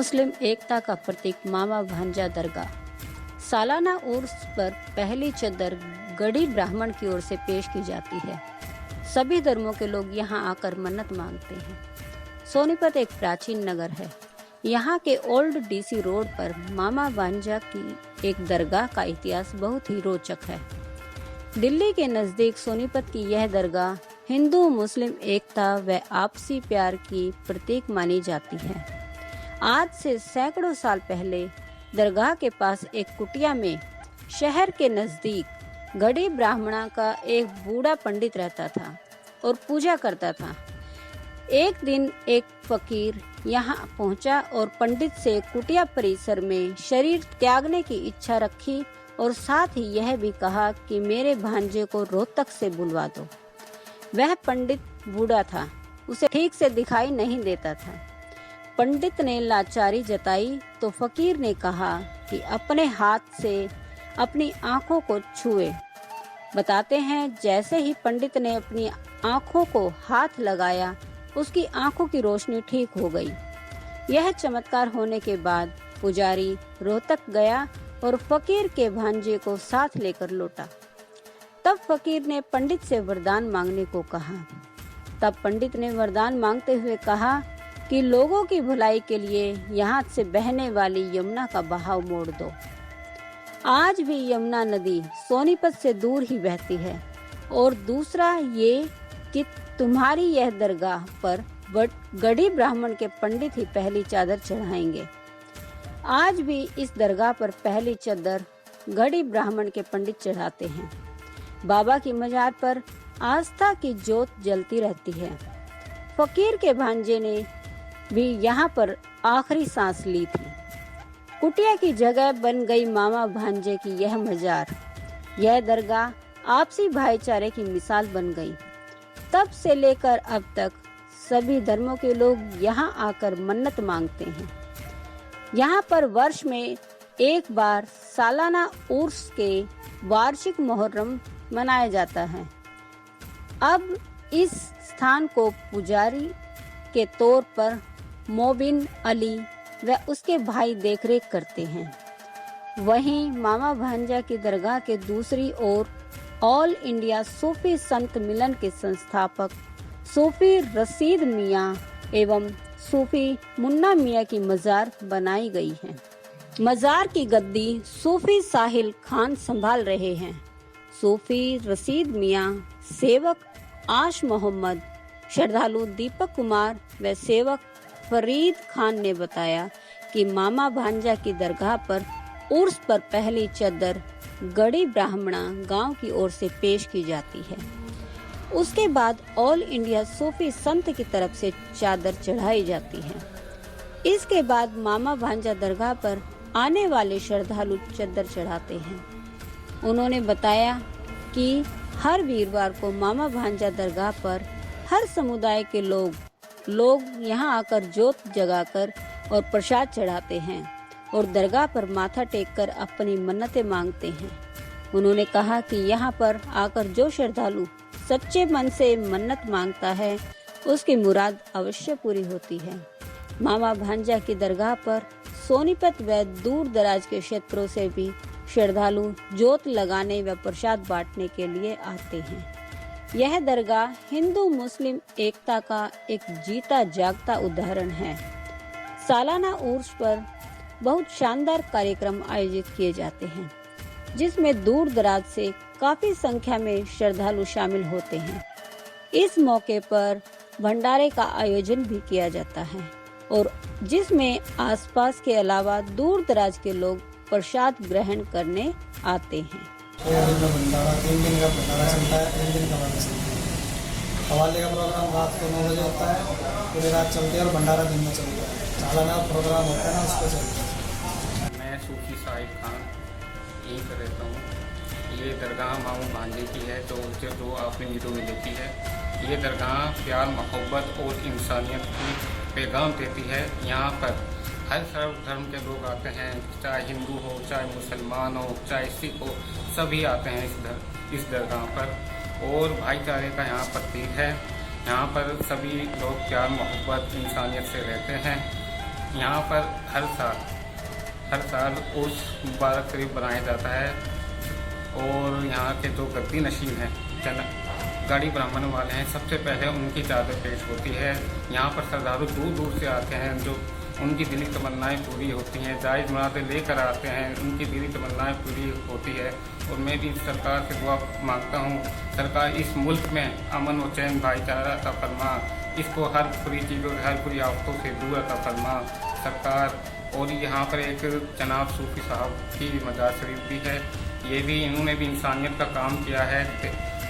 मुस्लिम एकता का प्रतीक मामा भांजा दरगाह। सालाना उर्स पर पहली चद्दर गढ़ी ब्राह्मण की ओर से पेश की जाती है। सभी धर्मों के लोग यहाँ आकर मन्नत मांगते हैं। सोनीपत एक प्राचीन नगर है। यहाँ के ओल्ड डीसी रोड पर मामा भांजा की एक दरगाह का इतिहास बहुत ही रोचक है। दिल्ली के नजदीक सोनीपत की यह दरगाह हिंदू मुस्लिम एकता व आपसी प्यार की प्रतीक मानी जाती है। आज से सैकड़ों साल पहले दरगाह के पास एक कुटिया में शहर के नजदीक गढ़ी ब्राह्मणा का एक बूढ़ा पंडित रहता था और पूजा करता था। एक दिन एक फकीर यहाँ पहुँचा और पंडित से कुटिया परिसर में शरीर त्यागने की इच्छा रखी और साथ ही यह भी कहा कि मेरे भांजे को रोहतक से बुलवा दो। वह पंडित बूढ़ा था, उसे ठीक से दिखाई नहीं देता था। पंडित ने लाचारी जताई तो फकीर ने कहा कि अपने हाथ से अपनी आंखों को छुए। बताते हैं जैसे ही पंडित ने अपनी आंखों को हाथ लगाया, उसकी आंखों की रोशनी ठीक हो गई। यह चमत्कार होने के बाद पुजारी रोहतक गया और फकीर के भांजे को साथ लेकर लौटा। तब फकीर ने पंडित से वरदान मांगने को कहा। तब पंडित ने वरदान मांगते हुए कहा कि लोगों की भलाई के लिए यहाँ से बहने वाली यमुना का बहाव मोड़ दो। आज भी यमुना नदी सोनीपत से दूर ही बहती है। और दूसरा ये कि तुम्हारी यह दरगाह पर गढ़ी ब्राह्मण के पंडित ही पहली चादर चढ़ाएंगे। आज भी इस दरगाह पर पहली चादर गढ़ी ब्राह्मण के पंडित चढ़ाते हैं। बाबा की मजार पर आस्था की ज्योत जलती रहती है। फकीर के भांजे ने भी यहाँ पर आखिरी सांस ली थी। कुटिया की जगह बन गई मामा भांजे की यह मजार। यह दरगाह आपसी भाईचारे की मिसाल बन गई। तब से लेकर अब तक सभी धर्मों के लोग यहाँ आकर मन्नत मांगते हैं। यहाँ पर वर्ष में एक बार सालाना उर्स के वार्षिक मुहर्रम मनाया जाता है। अब इस स्थान को पुजारी के तौर पर मोबिन अली व उसके भाई देखरेख करते हैं। वहीं मामा भांजा की दरगाह के दूसरी ओर ऑल इंडिया सूफी संत मिलन के संस्थापक सूफी रशीद मियाँ एवं सूफी मुन्ना मियाँ की मजार बनाई गई है। मजार की गद्दी सूफी साहिल खान संभाल रहे हैं। सूफी रशीद मियाँ, सेवक आश मोहम्मद, श्रद्धालु दीपक कुमार व सेवक फरीद खान ने बताया कि मामा भांजा की दरगाह पर उर्स पर पहली चद्दर गढ़ी ब्राह्मणा गांव की ओर से पेश की जाती है। उसके बाद ऑल इंडिया सूफी संत की तरफ से चादर चढ़ाई जाती है। इसके बाद मामा भांजा दरगाह पर आने वाले श्रद्धालु चद्दर चढ़ाते हैं। उन्होंने बताया कि हर वीरवार को मामा भांजा दरगाह पर हर समुदाय के लोग यहाँ आकर जोत जगाकर और प्रसाद चढ़ाते हैं और दरगाह पर माथा टेककर अपनी मन्नतें मांगते हैं। उन्होंने कहा कि यहाँ पर आकर जो श्रद्धालु सच्चे मन से मन्नत मांगता है, उसकी मुराद अवश्य पूरी होती है। मामा भांजा की दरगाह पर सोनीपत व दूर दराज के क्षेत्रों से भी श्रद्धालु जोत लगाने व प्रसाद बांटने के लिए आते हैं। यह दरगाह हिंदू मुस्लिम एकता का एक जीता जागता उदाहरण है। सालाना उर्स पर बहुत शानदार कार्यक्रम आयोजित किए जाते हैं, जिसमें दूर दराज से काफी संख्या में श्रद्धालु शामिल होते हैं। इस मौके पर भंडारे का आयोजन भी किया जाता है और जिसमें आसपास के अलावा दूर दराज के लोग प्रसाद ग्रहण करने आते हैं। भंडारा 3 दिन का भंडारा चलता है। 1 दिन का हवाले का प्रोग्राम रात को 9 बजे होता है, पूरी रात चलती है और भंडारा दिन में चलता है। सालाना प्रोग्राम होता है ना, उसको चलता है। मैं सूफी साहिल खान यहीं पर रहता हूँ। ये दरगाह मामा भांजे की है जो आपने वीडियो में देखी है। ये दरगाह प्यार मोहब्बत और इंसानियत की पैगाम देती है। यहाँ पर हर धर्म के लोग आते हैं, चाहे हिंदू हो, चाहे मुसलमान हो, चाहे सिख हो, सभी आते हैं इस दरगाह पर और भाईचारे का यहाँ प्रतीक है। यहाँ पर सभी लोग प्यार मोहब्बत इंसानियत से रहते हैं यहाँ पर हर साल उर्स मुबारक शरीफ बनाया जाता है और यहाँ के जो गद्दी नशीन हैं गड़ी ब्राह्मण वाले हैं, सबसे पहले उनकी चादर पेश होती है। यहाँ पर श्रद्धालु दूर दूर से आते हैं, जो उनकी दिली तमन्नाएं पूरी होती हैं, जायज़ मुरादें लेकर आते हैं, उनकी दिली तमन्नाएं पूरी होती है। और मैं भी सरकार से दुआ मांगता हूँ, सरकार इस मुल्क में अमन और चैन भाईचारा अता फरमा, इसको हर बुरी चीज़ों से हर बुरी आफतों से दूर अता फरमा सरकार। और यहाँ पर एक जनाब सूफी साहब की मज़ार शरीफ भी है, ये भी इन्होंने भी इंसानियत का काम किया है,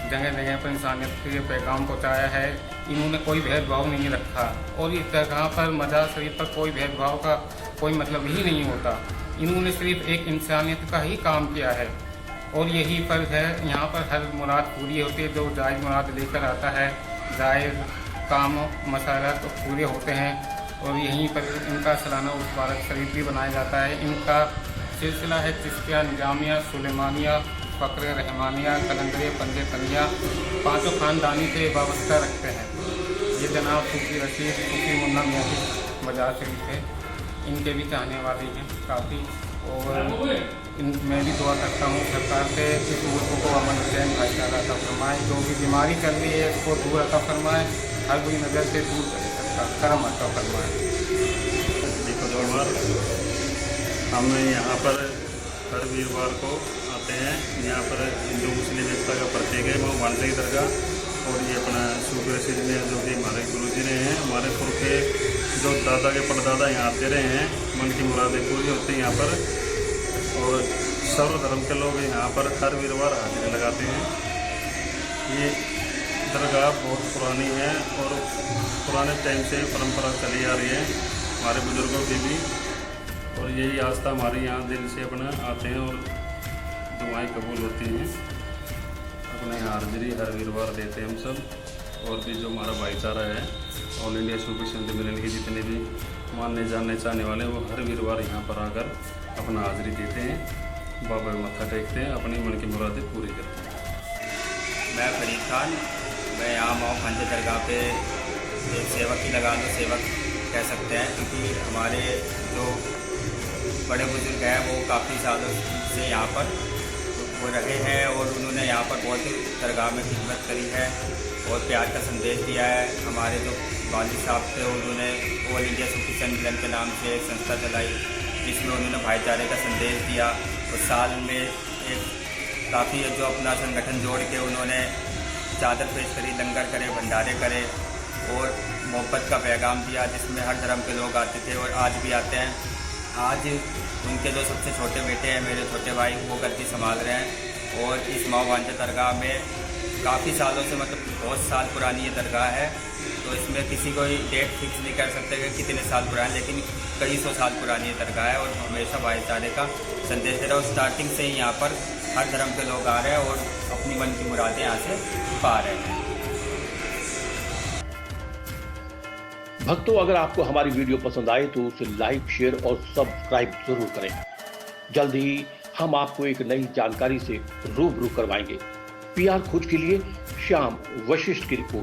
जगह जगह पर इंसानियत के पैगाम पहुँचाया है। इन्होंने कोई भेदभाव नहीं रखा और इस जगह पर मज़ार शरीफ पर कोई भेदभाव का कोई मतलब ही नहीं होता। इन्होंने सिर्फ एक इंसानियत का ही काम किया है और यही फ़र्ज है। यहाँ पर हर मुराद पूरी होती है, जो जायज़ मुराद लेकर आता है, जायज़ काम मसाला तो पूरे होते हैं। और यहीं पर इनका सालाना उर्स मुबारक शरीफ भी बनाया जाता है। इनका सिलसिला है चिश्तिया, निजामिया, सुलेमानिया, फ़क्र रहमानिया, कलंदरे, पंजे तनिया, पाँचों ख़ानदानी से वाबस्ता रखते हैं। ये जनाब सूफी रशीद सूफी मुन्ना मियाँ की मज़ार शरीफ है, इनके भी चाहने वाले हैं काफ़ी। और मैं भी दुआ करता हूँ सरकार से इस मुल्क को अमन चैन भाईचारा अता फरमाए, जो भी बीमारी चल रही है इसको दूर अता फरमाए, हर बुरी नज़र से दूर सरकार करम अता फरमाए। हम यहाँ पर हर वीरवार को आते हैं। यहाँ पर हिंदू मुस्लिम एकता का प्रतीक है माँ भांजा की दरगाह। और ये अपना सूफी रशीद में जो कि हमारे गुरु जी रहे हैं, हमारे पुरखे जो दादा के परदादा यहाँ आते रहे हैं, मन की मुरादें पूरी होती हैं यहाँ पर। और सर्व धर्म के लोग यहाँ पर हर वीरवार हाजिरी लगाते हैं। ये दरगाह बहुत पुरानी है और पुराने टाइम से परंपरा चली आ रही है हमारे बुजुर्गों की भी। और यही आस्था हमारे यहाँ दिल से अपना आते हैं और दुआएं कबूल होती हैं। अपने हाजिरी हर वीरवार देते हैं हम सब। और भी जो हमारा भाईचारा है, ऑल इंडिया सूफी संत मिलन के जितने भी मानने जानने चाहने वाले, वो हर वीरवार यहाँ पर आकर अपना हाजिरी देते हैं, बाबा को मत्था टेकते हैं, अपनी मन की मुरादें पूरी करते हैं। मैं फरीद खान, मैं यहाँ माँ भांजा दरगाह पे एक सेवक ही लगा लो, सेवक कह सकते हैं, क्योंकि हमारे जो बड़े बुजुर्ग हैं वो काफ़ी सालों से यहाँ पर वो रहे हैं और उन्होंने यहाँ पर बहुत दरगाह में खिदमत करी है और प्यार का संदेश दिया है। हमारे जो वालिद साहब थे उन्होंने ऑल इंडिया सूफी संत मिलन के नाम से एक संस्था चलाई, जिसमें उन्होंने भाईचारे का संदेश दिया। और साल में एक काफ़ी जो अपना संगठन जोड़ के उन्होंने चादर पेश करी, लंगर करे, भंडारे करे और मोहब्बत का पैगाम दिया, जिसमें हर धर्म के लोग आते थे और आज भी आते हैं। आज उनके जो सबसे छोटे बेटे हैं, मेरे छोटे भाई, वो गद्दी संभाल रहे हैं। और इस माँ भांजा दरगाह में काफ़ी सालों से, मतलब बहुत साल पुरानी ये दरगाह है, तो इसमें किसी को डेट फिक्स नहीं कर सकते कि कितने साल पुरानी, लेकिन कई सौ साल पुरानी ये दरगाह है और हमेशा भाईचारे का संदेश दे रहा है। और स्टार्टिंग से ही यहाँ पर हर धर्म के लोग आ रहे हैं और अपनी मन की मुरादें यहाँ से पा रहे हैं। भक्तों, अगर आपको हमारी वीडियो पसंद आए तो उसे लाइक, शेयर और सब्सक्राइब जरूर करें। जल्द ही हम आपको एक नई जानकारी से रूबरू करवाएंगे। PR खोज के लिए श्याम वशिष्ठ की रिपोर्ट।